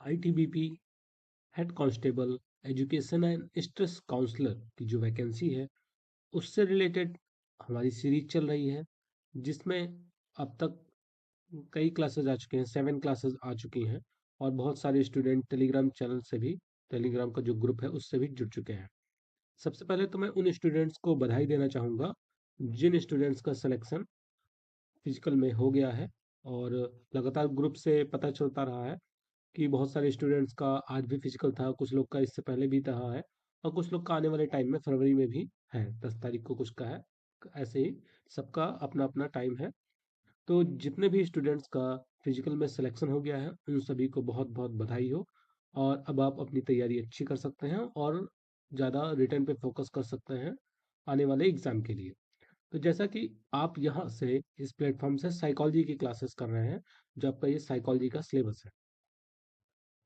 ITBP head constable education and stress counsellor की जो vacancy है उससे रिलेटेड हमारी सीरीज चल रही है, जिसमें अब तक कई क्लासेस आ चुके हैं, 7 क्लासेस आ चुकी हैं। और बहुत सारे स्टूडेंट टेलीग्राम चैनल से भी, टेलीग्राम का जो ग्रुप है उससे भी जुड़ चुके हैं। सबसे पहले तो मैं उन स्टूडेंट्स को बधाई देना चाहूँगा जिन स्टूडेंट्स का सिलेक्शन फिजिकल में हो गया है। और लगातार ग्रुप से पता चलता रहा है कि बहुत सारे स्टूडेंट्स का आज भी फिजिकल था, कुछ लोग का इससे पहले भी रहा है, और कुछ लोग का आने वाले टाइम में फरवरी में भी है, 10 तारीख को कुछ का है। ऐसे ही सबका अपना अपना टाइम है। तो जितने भी स्टूडेंट्स का फिजिकल में सिलेक्शन हो गया है उन सभी को बहुत बहुत बधाई हो। और अब आप अपनी तैयारी अच्छी कर सकते हैं और ज़्यादा रिटर्न पे फोकस कर सकते हैं आने वाले एग्ज़ाम के लिए। तो जैसा कि आप यहाँ से इस प्लेटफॉर्म से साइकोलॉजी की क्लासेस कर रहे हैं, जो आपका ये साइकोलॉजी का सिलेबस है।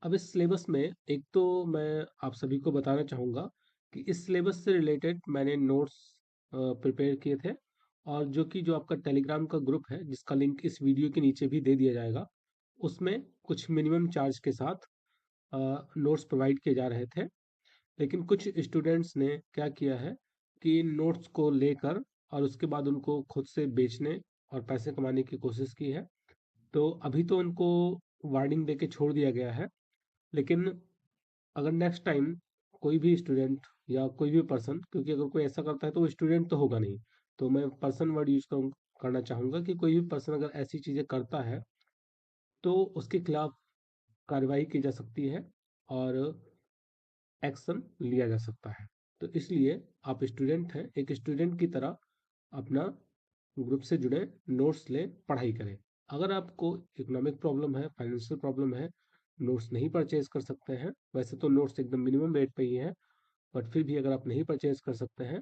अब इस सिलेबस में एक तो मैं आप सभी को बताना चाहूँगा कि इस सिलेबस से रिलेटेड मैंने नोट्स प्रिपेयर किए थे, और जो आपका टेलीग्राम का ग्रुप है जिसका लिंक इस वीडियो के नीचे भी दे दिया जाएगा, उसमें कुछ मिनिमम चार्ज के साथ नोट्स प्रोवाइड किए जा रहे थे। लेकिन कुछ स्टूडेंट्स ने क्या किया है कि नोट्स को लेकर और उसके बाद उनको खुद से बेचने और पैसे कमाने की कोशिश की है। तो अभी तो उनको वार्निंग दे के छोड़ दिया गया है, लेकिन अगर नेक्स्ट टाइम कोई भी स्टूडेंट या कोई भी पर्सन, क्योंकि अगर कोई ऐसा करता है तो वो स्टूडेंट तो होगा नहीं, तो मैं पर्सन वर्ड यूज करना चाहूँगा कि कोई भी पर्सन अगर ऐसी चीज़ें करता है तो उसके खिलाफ कार्रवाई की जा सकती है और एक्शन लिया जा सकता है। तो इसलिए आप स्टूडेंट हैं, एक स्टूडेंट की तरह अपना ग्रुप से जुड़े, नोट्स लें, पढ़ाई करें। अगर आपको इकोनॉमिक प्रॉब्लम है, फाइनेंशियल प्रॉब्लम है, नोट्स नहीं परचेज कर सकते हैं, वैसे तो नोट्स एकदम मिनिमम रेट पे ही है, बट फिर भी अगर आप नहीं परचेज कर सकते हैं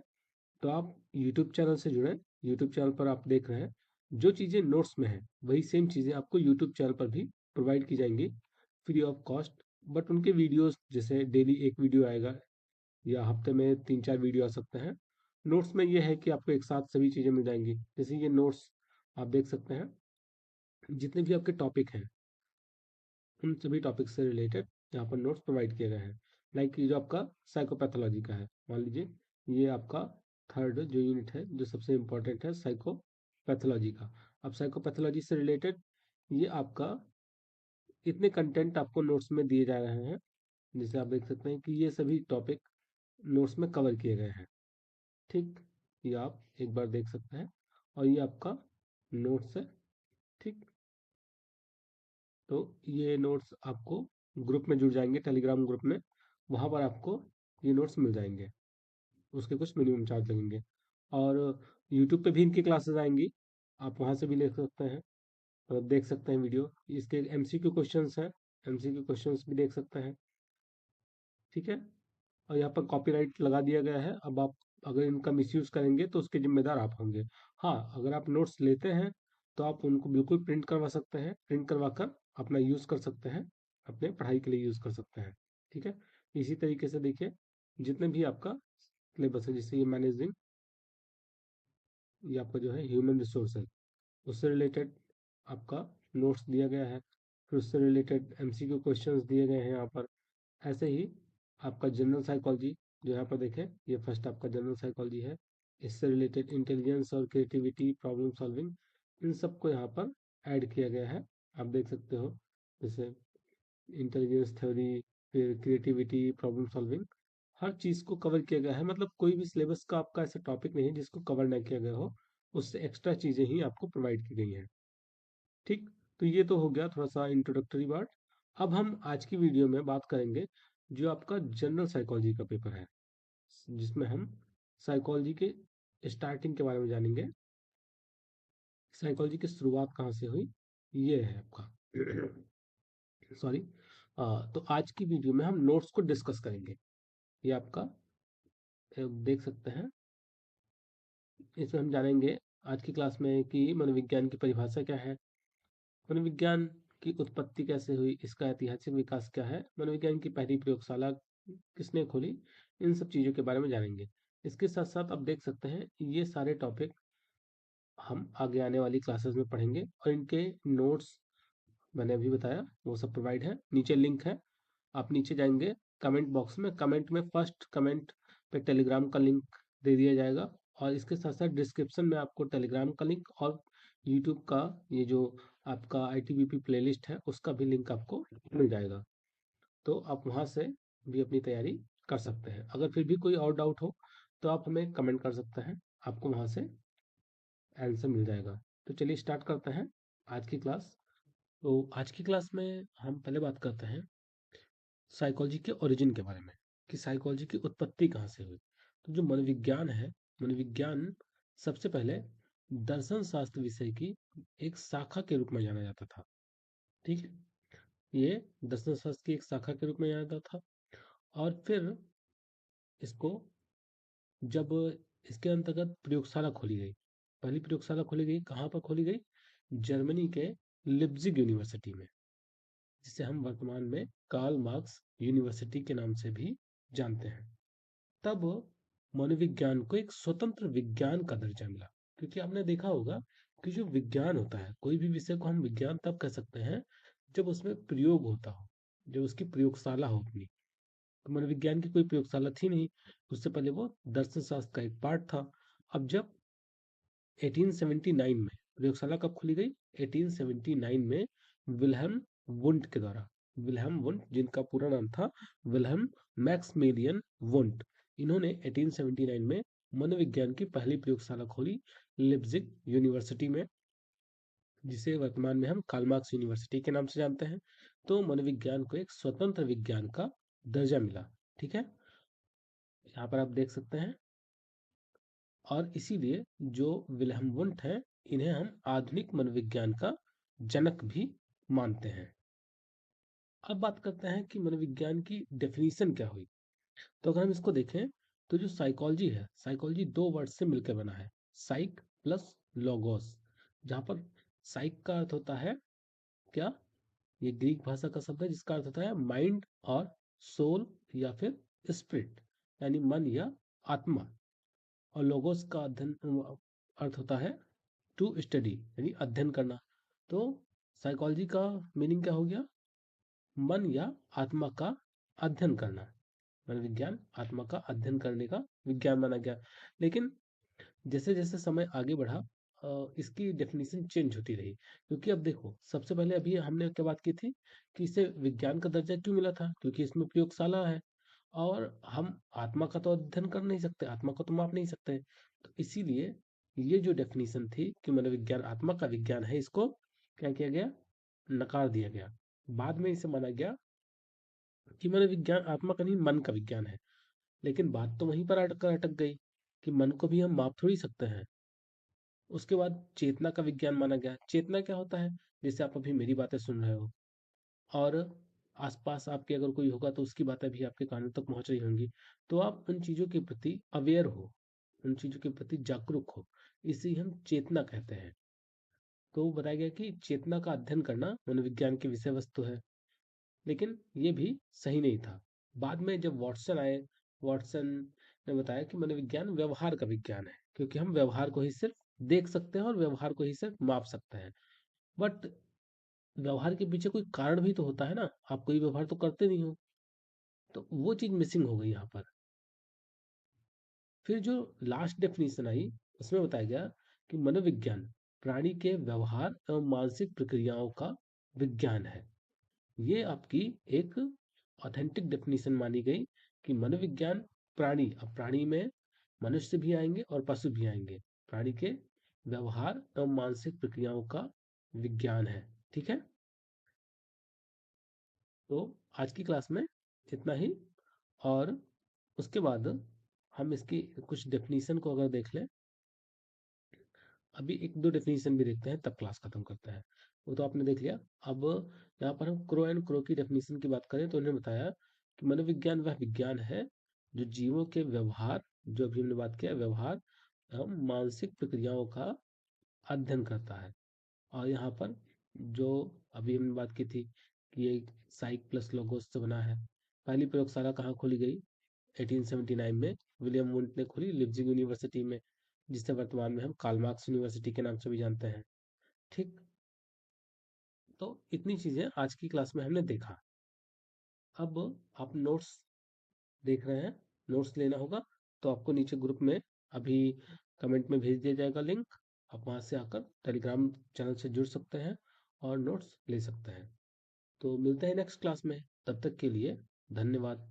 तो आप यूट्यूब चैनल से जुड़ें। यूट्यूब चैनल पर आप देख रहे हैं जो चीज़ें नोट्स में हैं वही सेम चीज़ें आपको यूट्यूब चैनल पर भी प्रोवाइड की जाएंगी फ्री ऑफ कॉस्ट। बट उनके वीडियोस, जैसे डेली एक वीडियो आएगा या हफ्ते में 3-4 वीडियो आ सकते हैं। नोट्स में ये है कि आपको एक साथ सभी चीज़ें मिल जाएंगी। जैसे ये नोट्स आप देख सकते हैं, जितने भी आपके टॉपिक हैं उन सभी टॉपिक से रिलेटेड यहाँ पर नोट्स प्रोवाइड किए गए हैं। लाइक ये जो आपका साइकोपैथोलॉजी का है, मान लीजिए ये आपका थर्ड जो यूनिट है, जो सबसे इम्पोर्टेंट है साइकोपैथोलॉजी का। अब साइकोपैथोलॉजी से रिलेटेड ये आपका इतने कंटेंट आपको नोट्स में दिए जा रहे हैं, जिसे आप देख सकते हैं कि ये सभी टॉपिक नोट्स में कवर किए गए हैं। ठीक, ये आप एक बार देख सकते हैं, और ये आपका नोट्स है। ठीक, तो ये नोट्स आपको ग्रुप में जुड़ जाएंगे, टेलीग्राम ग्रुप में, वहाँ पर आपको ये नोट्स मिल जाएंगे। उसके कुछ मिनिमम चार्ज लगेंगे। और यूट्यूब पे भी इनकी क्लासेस आएंगी, आप वहाँ से भी ले सकते हैं, देख सकते हैं वीडियो। इसके एमसीक्यू क्वेश्चंस हैं, एमसीक्यू क्वेश्चंस भी देख सकते हैं। ठीक है, और यहाँ पर कॉपीराइट लगा दिया गया है। अब आप अगर इनका मिसयूज़ करेंगे तो उसके जिम्मेदार आप होंगे। हाँ, अगर आप नोट्स लेते हैं तो आप उनको बिल्कुल प्रिंट करवा सकते हैं, प्रिंट करवा कर अपना यूज़ कर सकते हैं, अपने पढ़ाई के लिए यूज़ कर सकते हैं। ठीक है, इसी तरीके से देखिए जितने भी आपका सिलेबस है, जैसे ये मैनेजिंग, ये आपका जो है ह्यूमन रिसोर्सेज, उससे रिलेटेड आपका नोट्स दिया गया है। फिर उससे रिलेटेड एमसीक्यू क्वेश्चंस दिए गए हैं यहाँ पर। ऐसे ही आपका जनरल साइकोलॉजी, जो यहाँ पर देखें ये फर्स्ट आपका जनरल साइकोलॉजी है, इससे रिलेटेड इंटेलिजेंस और क्रिएटिविटी, प्रॉब्लम सॉल्विंग, इन सबको यहाँ पर ऐड किया गया है। आप देख सकते हो, जैसे इंटेलिजेंस थ्योरी, फिर क्रिएटिविटी, प्रॉब्लम सॉल्विंग, हर चीज़ को कवर किया गया है। मतलब कोई भी सिलेबस का आपका ऐसा टॉपिक नहीं है जिसको कवर ना किया गया हो, उससे एक्स्ट्रा चीज़ें ही आपको प्रोवाइड की गई हैं। ठीक, तो ये तो हो गया थोड़ा सा इंट्रोडक्टरी पार्ट। अब हम आज की वीडियो में बात करेंगे जो आपका जनरल साइकोलॉजी का पेपर है, जिसमें हम साइकोलॉजी के स्टार्टिंग के बारे में जानेंगे, साइकोलॉजी की शुरुआत कहाँ से हुई, ये है आपका सॉरी। तो आज की वीडियो में हम नोट्स को डिस्कस करेंगे। ये आपका देख सकते हैं, इसमें हम जानेंगे आज की क्लास में कि मनोविज्ञान की परिभाषा क्या है, मनोविज्ञान की उत्पत्ति कैसे हुई, इसका ऐतिहासिक विकास क्या है, मनोविज्ञान की पहली प्रयोगशाला किसने खोली, इन सब चीज़ों के बारे में जानेंगे। इसके साथ साथ आप देख सकते हैं ये सारे टॉपिक हम आगे आने वाली क्लासेस में पढ़ेंगे, और इनके नोट्स मैंने अभी बताया वो सब प्रोवाइड है, नीचे लिंक है, आप नीचे जाएंगे कमेंट बॉक्स में, कमेंट में फर्स्ट कमेंट पे टेलीग्राम का लिंक दे दिया जाएगा, और इसके साथ साथ डिस्क्रिप्शन में आपको टेलीग्राम का लिंक और यूट्यूब का ये जो आपका ITBP प्लेलिस्ट है उसका भी लिंक आपको मिल जाएगा। तो आप वहाँ से भी अपनी तैयारी कर सकते हैं। अगर फिर भी कोई और डाउट हो तो आप हमें कमेंट कर सकते हैं, आपको वहाँ से आंसर मिल जाएगा। तो चलिए स्टार्ट करते हैं आज की क्लास। तो आज की क्लास में हम पहले बात करते हैं साइकोलॉजी के ओरिजिन के बारे में, कि साइकोलॉजी की उत्पत्ति कहाँ से हुई। तो जो मनोविज्ञान है, मनोविज्ञान सबसे पहले दर्शन शास्त्र विषय की एक शाखा के रूप में जाना जाता था। ठीक है, ये दर्शन शास्त्र की एक शाखा के रूप में जाना जाता था। और फिर इसको जब इसके अंतर्गत प्रयोगशाला खोली गई, पहली प्रयोगशाला खोली गई कहाँ पर खोली गई? जर्मनी के लिप्जिग यूनिवर्सिटी में, जिसे हम वर्तमान में कार्ल मार्क्स यूनिवर्सिटी के नाम से भी जानते हैं। तब मनोविज्ञान को एक स्वतंत्र विज्ञान का दर्जा मिला, क्योंकि आपने देखा होगा कि जो विज्ञान होता है, कोई भी विषय को हम विज्ञान तब कह सकते हैं जब उसमें प्रयोग होता हो, जब उसकी प्रयोगशाला हो अपनी। तो मनोविज्ञान की कोई प्रयोगशाला थी नहीं, उससे पहले वो दर्शन शास्त्र का एक पार्ट था। अब जब 1879 में प्रयोगशाला कब खुली गई? 1879 में विल्हेम वुंट के द्वारा। विल्हेम वुंट, जिनका पूरा नाम था विल्हेम मैक्समिलियन वुंट, इन्होंने 1879 में मनोविज्ञान की पहली प्रयोगशाला खोली लिप्जिग यूनिवर्सिटी में, जिसे वर्तमान में हम कार्ल मार्क्स यूनिवर्सिटी के नाम से जानते हैं। तो मनोविज्ञान को एक स्वतंत्र विज्ञान का दर्जा मिला। ठीक है, यहाँ पर आप देख सकते हैं। और इसीलिए जो विल्हेम वुंट हैं, इन्हें हम आधुनिक मनोविज्ञान का जनक भी मानते हैं। अब बात करते हैं कि मनोविज्ञान की डेफिनेशन क्या हुई। तो अगर हम इसको देखें तो जो साइकोलॉजी है, साइकोलॉजी दो वर्ड से मिलकर बना है, साइक प्लस लोगोस, जहाँ पर साइक का अर्थ होता है क्या? ये ग्रीक भाषा का शब्द है जिसका अर्थ होता है माइंड और सोल या फिर स्पिरिट, यानी मन या आत्मा। और लोगोस का अध्ययन अर्थ होता है टू स्टडी, यानी अध्ययन करना। तो साइकोलॉजी का मीनिंग क्या हो गया? मन या आत्मा का अध्ययन करना। मनोविज्ञान आत्मा का अध्ययन करने का विज्ञान माना गया। लेकिन जैसे जैसे समय आगे बढ़ा, इसकी डेफिनेशन चेंज होती रही, क्योंकि अब देखो, सबसे पहले अभी हमने क्या बात की थी कि इसे विज्ञान का दर्जा क्यों मिला था? क्योंकि इसमें प्रयोगशाला है, और हम आत्मा का तो अध्ययन कर नहीं सकते, आत्मा को तो माप नहीं सकते। तो इसीलिए ये जो डेफिनेशन थी कि मनोविज्ञान आत्मा का विज्ञान है, इसको क्या किया गया? नकार दिया गया। बाद में इसे माना गया कि मनोविज्ञान आत्मा का नहीं, मन का विज्ञान है। लेकिन बात तो वहीं पर अटक गई कि मन को भी हम माप थोड़ी सकते हैं। उसके बाद चेतना का विज्ञान माना गया। चेतना क्या होता है? जैसे आप अभी मेरी बातें सुन रहे हो, और आसपास आपके अगर कोई होगा तो उसकी बातें भी आपके कानों तक पहुंच रही होंगी, तो आप उन चीज़ों के प्रति अवेयर हो, उन चीज़ों के प्रति जागरूक हो, इसे हम चेतना कहते हैं। तो बताया गया कि चेतना का अध्ययन करना मनोविज्ञान की विषय वस्तु है। लेकिन ये भी सही नहीं था। बाद में जब वॉटसन आए, वॉटसन ने बताया कि मनोविज्ञान व्यवहार का विज्ञान है, क्योंकि हम व्यवहार को ही सिर्फ देख सकते हैं और व्यवहार को ही सिर्फ माप सकते हैं। बट व्यवहार के पीछे कोई कारण भी तो होता है ना, आप कोई व्यवहार तो करते नहीं हो। तो वो चीज मिसिंग हो गई यहाँ पर। फिर जो लास्ट डेफिनेशन आई, उसमें बताया गया कि मनोविज्ञान प्राणी के व्यवहार एवं मानसिक प्रक्रियाओं का विज्ञान है। ये आपकी एक ऑथेंटिक डेफिनेशन मानी गई कि मनोविज्ञान प्राणी, अब प्राणी में मनुष्य भी आएंगे और पशु भी आएंगे, प्राणी के व्यवहार एवं मानसिक प्रक्रियाओं का विज्ञान है। ठीक है, तो आज की क्लास में इतना ही। और उसके बाद हम इसकी कुछ डेफिनेशन को अगर देख लें, अभी एक दो डेफिनेशन भी देखते हैं तब क्लास खत्म करते हैं। वो तो आपने देख लिया। अब यहाँ पर हम क्रो एंड क्रो की डेफिनेशन की बात करें तो उन्होंने बताया कि मनोविज्ञान वह विज्ञान है जो जीवों के व्यवहार, जो अभी हमने बात किया, व्यवहार एवं मानसिक प्रक्रियाओं का अध्ययन करता है। और यहाँ पर जो अभी हमने बात की थी कि ये साइक प्लस लोगोस से बना है। पहली प्रयोगशाला कहाँ खोली गई? 1879 में विलियम वुंट ने खोली लिप्जिग यूनिवर्सिटी में, जिसे वर्तमान में हम कार्ल मार्क्स यूनिवर्सिटी के नाम से भी जानते हैं। ठीक, तो इतनी चीजें आज की क्लास में हमने देखा। अब आप नोट्स देख रहे हैं, नोट्स लेना होगा तो आपको नीचे ग्रुप में अभी कमेंट में भेज दिया जाएगा लिंक। आप वहाँ से आकर टेलीग्राम चैनल से जुड़ सकते हैं और नोट्स ले सकते हैं। तो मिलते हैं नेक्स्ट क्लास में, तब तक के लिए धन्यवाद।